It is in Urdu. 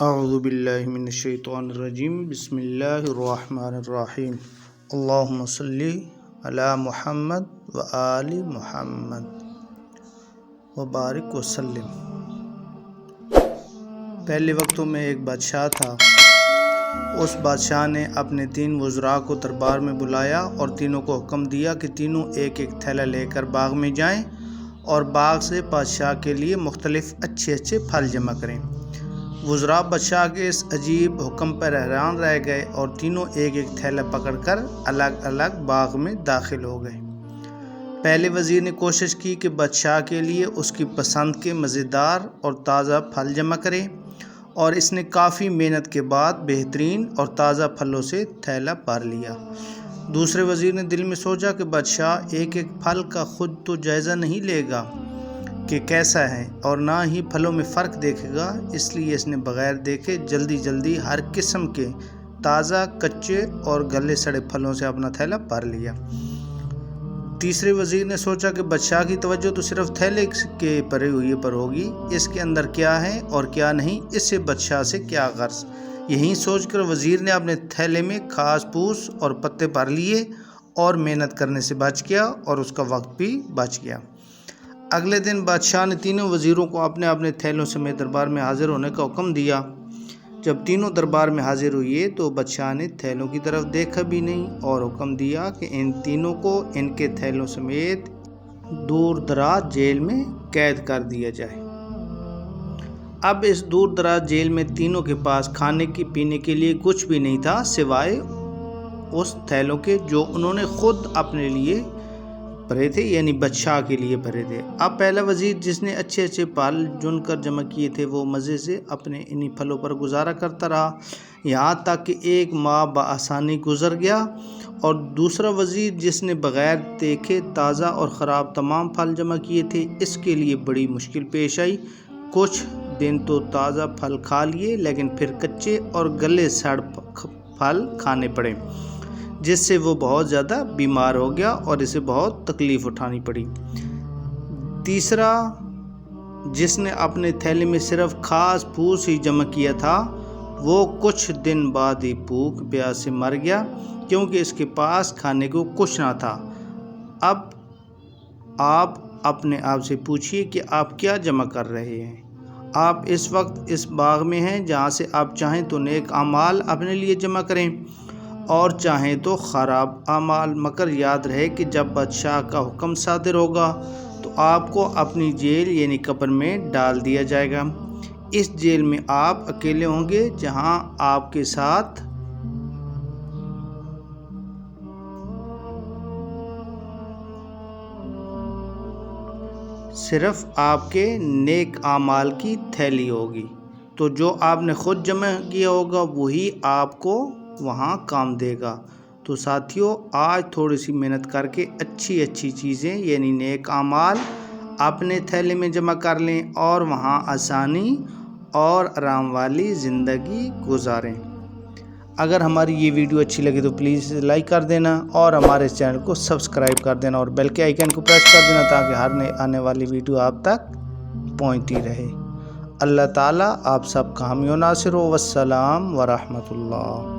اعوذ باللہ من الشیطان الرجیم بسم اللہ الرحمن الرحیم اللہم صلی علی محمد و آل محمد وبارک وسلم۔ پہلے وقتوں میں ایک بادشاہ تھا۔ اس بادشاہ نے اپنے 3 وزراء کو دربار میں بلایا اور تینوں کو حکم دیا کہ تینوں ایک ایک تھیلا لے کر باغ میں جائیں اور باغ سے بادشاہ کے لیے مختلف اچھے پھل جمع کریں۔ وزراء بادشاہ کے اس عجیب حکم پر حیران رہ گئے اور تینوں ایک ایک تھیلا پکڑ کر الگ الگ باغ میں داخل ہو گئے۔ پہلے وزیر نے کوشش کی کہ بادشاہ کے لیے اس کی پسند کے مزیدار اور تازہ پھل جمع کرے، اور اس نے کافی محنت کے بعد بہترین اور تازہ پھلوں سے تھیلا بھر لیا۔ دوسرے وزیر نے دل میں سوچا کہ بادشاہ ایک ایک پھل کا خود تو جائزہ نہیں لے گا کہ کیسا ہے، اور نہ ہی پھلوں میں فرق دیکھے گا، اس لیے اس نے بغیر دیکھے جلدی ہر قسم کے تازہ، کچے اور گلے سڑے پھلوں سے اپنا تھیلا بھر لیا۔ تیسرے وزیر نے سوچا کہ بادشاہ کی توجہ تو صرف تھیلے کے بھرے ہوئے پر ہوگی، اس کے اندر کیا ہے اور کیا نہیں، اس سے بادشاہ سے کیا غرض۔ یہی سوچ کر وزیر نے اپنے تھیلے میں گھاس پھوس اور پتے بھر لیے اور محنت کرنے سے بچ گیا اور اس کا وقت بھی بچ گیا۔ اگلے دن بادشاہ نے تینوں وزیروں کو اپنے اپنے تھیلوں سمیت دربار میں حاضر ہونے کا حکم دیا۔ جب تینوں دربار میں حاضر ہوئے تو بادشاہ نے تھیلوں کی طرف دیکھا بھی نہیں اور حکم دیا کہ ان تینوں کو ان کے تھیلوں سمیت دور دراز جیل میں قید کر دیا جائے۔ اب اس دور دراز جیل میں تینوں کے پاس کھانے کی پینے کے لیے کچھ بھی نہیں تھا سوائے اس تھیلوں کے جو انہوں نے خود اپنے لیے بھرے تھے، یعنی بادشاہ کے لیے بھرے تھے۔ اب پہلا وزیر جس نے اچھے پھل چن کر جمع کیے تھے وہ مزے سے اپنے انہی پھلوں پر گزارا کرتا رہا، یہاں تک کہ 1 ماہ بآسانی گزر گیا، اور دوسرا وزیر جس نے بغیر دیکھے تازہ اور خراب تمام پھل جمع کیے تھے، اس کے لیے بڑی مشکل پیش آئی۔ کچھ دن تو تازہ پھل کھا لیے، لیکن پھر کچے اور گلے سڑ پھل کھانے پڑے، جس سے وہ بہت زیادہ بیمار ہو گیا اور اسے بہت تکلیف اٹھانی پڑی۔ تیسرا جس نے اپنے تھیلے میں صرف گھاس پھوس ہی جمع کیا تھا، وہ کچھ دن بعد ہی بھوک پیاس سے مر گیا، کیونکہ اس کے پاس کھانے کو کچھ نہ تھا۔ اب آپ اپنے آپ سے پوچھئے کہ آپ کیا جمع کر رہے ہیں؟ آپ اس وقت اس باغ میں ہیں جہاں سے آپ چاہیں تو نیک اعمال اپنے لیے جمع کریں اور چاہیں تو خراب اعمال، مگر یاد رہے کہ جب بادشاہ کا حکم صادر ہوگا تو آپ کو اپنی جیل یعنی قبر میں ڈال دیا جائے گا۔ اس جیل میں آپ اکیلے ہوں گے، جہاں آپ کے ساتھ صرف آپ کے نیک اعمال کی تھیلی ہوگی، تو جو آپ نے خود جمع کیا ہوگا وہی آپ کو وہاں کام دے گا۔ تو ساتھیوں، آج تھوڑی سی محنت کر کے اچھی چیزیں یعنی نیک اعمال اپنے تھیلے میں جمع کر لیں اور وہاں آسانی اور آرام والی زندگی گزاریں۔ اگر ہماری یہ ویڈیو اچھی لگے تو پلیز لائک کر دینا اور ہمارے چینل کو سبسکرائب کر دینا اور بیل کے آئیکن کو پریس کر دینا تاکہ ہر آنے والی ویڈیو آپ تک پہنچتی رہے۔ اللہ تعالیٰ آپ سب کا حامی و ناصر ہو۔ والسلام ورحمۃ اللہ۔